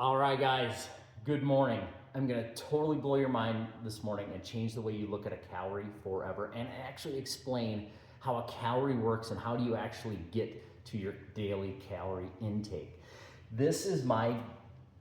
All right, guys, good morning. I'm gonna totally blow your mind this morning and change the way you look at a calorie forever and actually explain how a calorie works and how do you actually get to your daily calorie intake. This is my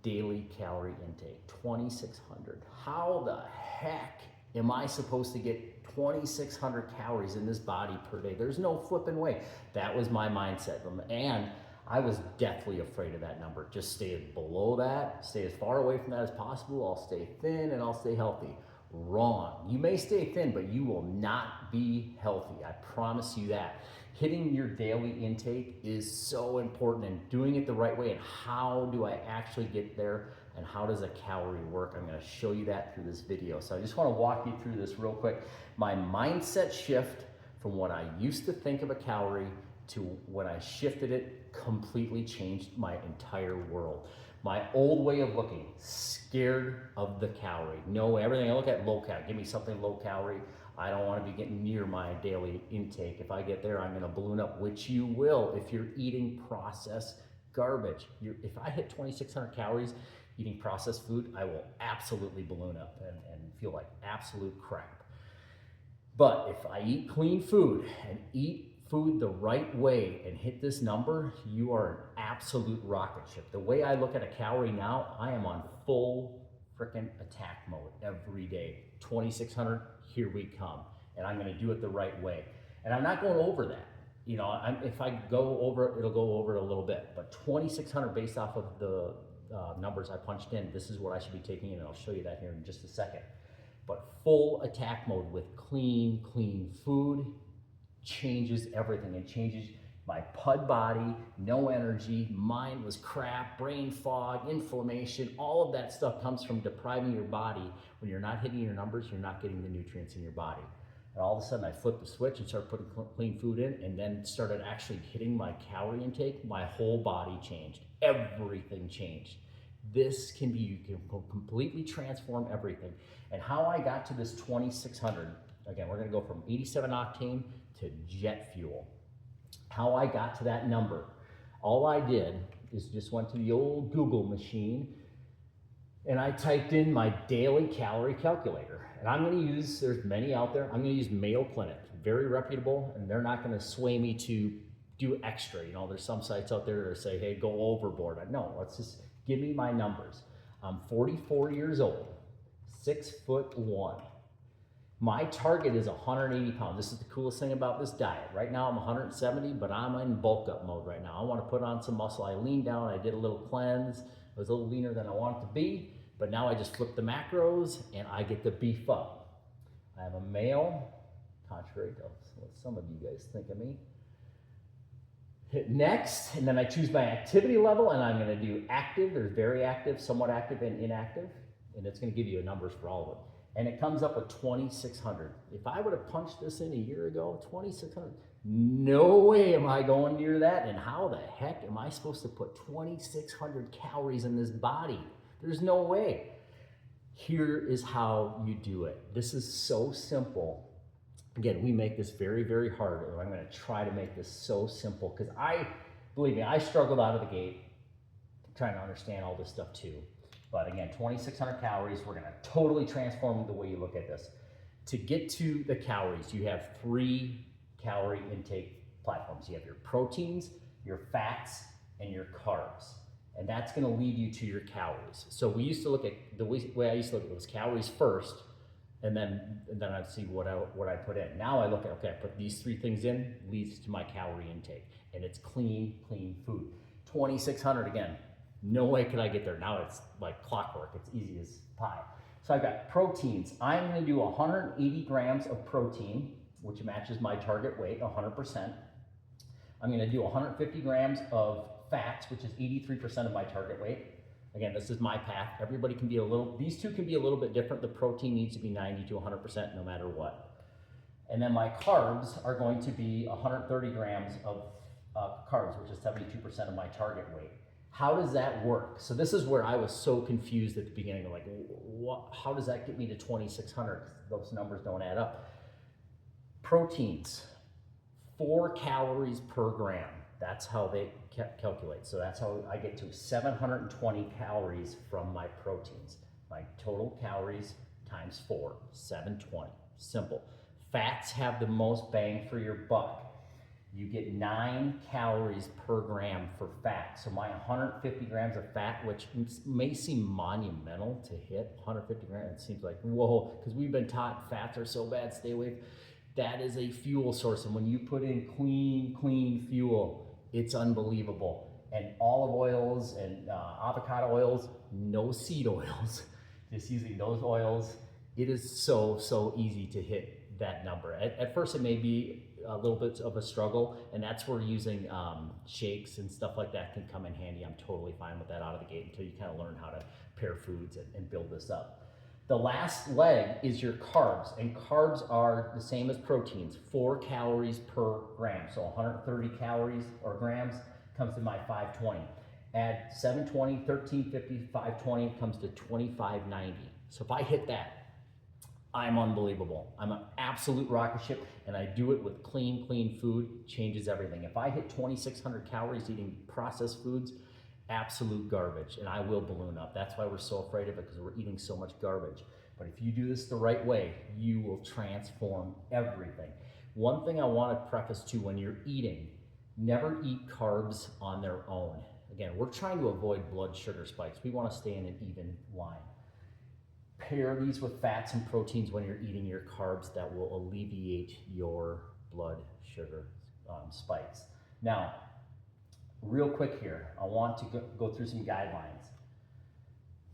daily calorie intake, 2,600. How the heck am I supposed to get 2,600 calories in this body per day? There's no flipping way. That was my mindset. And I was deathly afraid of that number. Just stay below that, stay as far away from that as possible. I'll stay thin and I'll stay healthy. Wrong. You may stay thin, but you will not be healthy. I promise you that. Hitting your daily intake is so important and doing it the right way. And how do I actually get there? And how does a calorie work? I'm going to show you that through this video. So I just want to walk you through this real quick. My mindset shift from what I used to think of a calorie to when I shifted it completely changed my entire world. My old way of looking, scared of the calorie. No, everything I look at, low calorie. Give me something low calorie. I don't want to be getting near my daily intake. If I get there, I'm going to balloon up, which you will if you're eating processed garbage. If I hit 2,600 calories eating processed food, I will absolutely balloon up and feel like absolute crap. But if I eat clean food and eat food the right way and hit this number, you are an absolute rocket ship. The way I look at a calorie now, I am on full freaking attack mode every day. 2,600, here we come. And I'm gonna do it the right way. And I'm not going over that. You know, if I go over it, it'll go over it a little bit. But 2,600 based off of the numbers I punched in, this is what I should be taking in, and I'll show you that here in just a second. But full attack mode with clean food changes everything. It changes my PUD body, no energy, mind was crap, brain fog, inflammation, all of that stuff comes from depriving your body. When you're not hitting your numbers, you're not getting the nutrients in your body. And all of a sudden I flipped the switch and started putting clean food in and then started actually hitting my calorie intake. My whole body changed. Everything changed. This can be, you can completely transform everything. And how I got to this 2,600, again, we're gonna go from 87 octane to jet fuel. How I got to that number, all I did is just went to the old Google machine and I typed in my daily calorie calculator. And I'm gonna use, there's many out there, I'm gonna use Mayo Clinic, very reputable, and they're not gonna sway me to do extra. You know, there's some sites out there that say, hey, go overboard. No, let's just give me my numbers. I'm 44 years old, 6'1". My target is 180 pounds. This is the coolest thing about this diet. Right now I'm 170, but I'm in bulk up mode right now. I want to put on some muscle. I leaned down, I did a little cleanse. I was a little leaner than I wanted to be, but now I just flip the macros and I get to beef up. I am a male, contrary to what some of you guys think of me. Hit next, and then I choose my activity level, and I'm gonna do active. There's very active, somewhat active, and inactive, and it's gonna give you numbers for all of them. And it comes up with 2,600. If I would have punched this in a year ago, 2,600, no way am I going near that. And how the heck am I supposed to put 2,600 calories in this body? There's no way. Here is how you do it. This is so simple. Again, we make this very hard. I'm gonna try to make this so simple because believe me, I struggled out of the gate trying to understand all this stuff too. But again, 2,600 calories, we're gonna totally transform the way you look at this. To get to the calories, you have 3 calorie intake platforms. You have your proteins, your fats, and your carbs. And that's gonna lead you to your calories. So we used to look at, the way I used to look at it was calories first, and then I'd see what I put in. Now I look at, okay, I put these 3 things in, leads to my calorie intake. And it's clean food. 2,600 again. No way could I get there. Now it's like clockwork. It's easy as pie. So I've got proteins. I'm gonna do 180 grams of protein, which matches my target weight, 100%. I'm gonna do 150 grams of fats, which is 83% of my target weight. Again, this is my path. Everybody can be these two can be a little bit different. The protein needs to be 90 to 100% no matter what. And then my carbs are going to be 130 grams of carbs, which is 72% of my target weight. How does that work? So this is where I was so confused at the beginning. Like, how does that get me to 2,600? Those numbers don't add up. Proteins, 4 calories per gram. That's how they calculate. So that's how I get to 720 calories from my proteins. My total calories times 4, 720. Simple. Fats have the most bang for your buck. You get 9 calories per gram for fat. So my 150 grams of fat, which may seem monumental to hit, 150 grams, it seems like, whoa, because we've been taught fats are so bad, stay away. That is a fuel source. And when you put in clean fuel, it's unbelievable. And olive oils and avocado oils, no seed oils, just using those oils, it is so easy to hit that number. At first it may be a little bit of a struggle, and that's where using shakes and stuff like that can come in handy. I'm totally fine with that out of the gate until you kind of learn how to pair foods and build this up. The last leg is your carbs, and carbs are the same as proteins, 4 calories per gram. So 130 calories or grams comes to my 520. Add 720, 1350, 520 comes to 2590. So if I hit that, I'm unbelievable. I'm an absolute rocket ship, and I do it with clean food, changes everything. If I hit 2,600 calories eating processed foods, absolute garbage, and I will balloon up. That's why we're so afraid of it, because we're eating so much garbage. But if you do this the right way, you will transform everything. One thing I want to preface too, when you're eating, never eat carbs on their own. Again, we're trying to avoid blood sugar spikes. We want to stay in an even line. Pair these with fats and proteins when you're eating your carbs. That will alleviate your blood sugar spikes. Now, real quick here, I want to go through some guidelines.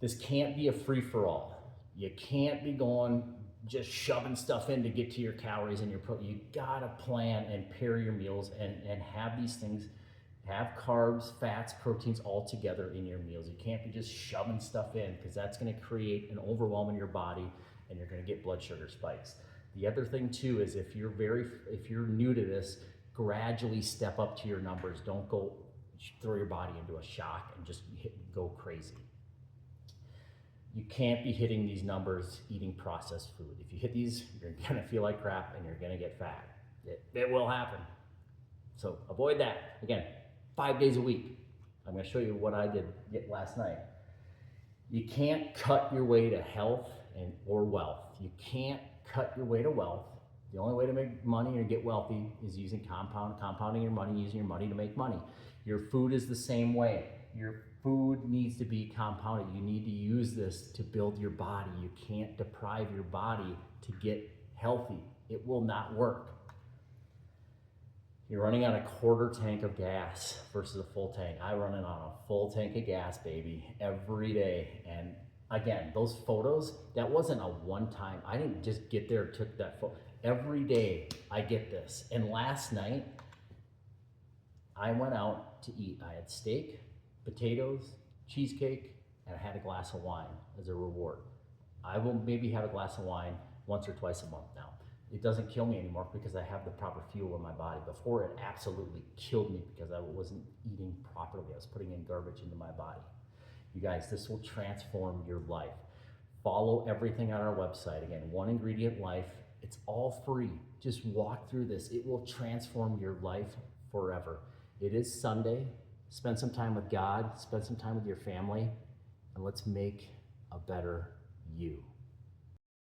This can't be a free-for-all. You can't be going just shoving stuff in to get to your calories and your protein. You gotta plan and pair your meals and have these things, have carbs, fats, proteins all together in your meals. You can't be just shoving stuff in, because that's gonna create an overwhelm in your body and you're gonna get blood sugar spikes. The other thing too is if you're new to this, gradually step up to your numbers. Don't go throw your body into a shock and just go crazy. You can't be hitting these numbers eating processed food. If you hit these, you're gonna feel like crap and you're gonna get fat. It will happen. So avoid that. Again, 5 days a week. I'm gonna show you what I did last night. You can't cut your way to health or wealth. You can't cut your way to wealth. The only way to make money or get wealthy is using compounding your money, using your money to make money. Your food is the same way. Your food needs to be compounded. You need to use this to build your body. You can't deprive your body to get healthy. It will not work. You're running on a quarter tank of gas versus a full tank. I run it on a full tank of gas, baby, every day. And again, those photos, that wasn't a one-time. I didn't just get there and took that photo. Every day I get this. And last night, I went out to eat. I had steak, potatoes, cheesecake, and I had a glass of wine as a reward. I will maybe have a glass of wine once or twice a month now. It doesn't kill me anymore because I have the proper fuel in my body. Before, it absolutely killed me because I wasn't eating properly. I was putting in garbage into my body. You guys, this will transform your life. Follow everything on our website. Again, One Ingredient Life. It's all free. Just walk through this. It will transform your life forever. It is Sunday. Spend some time with God. Spend some time with your family. And let's make a better you.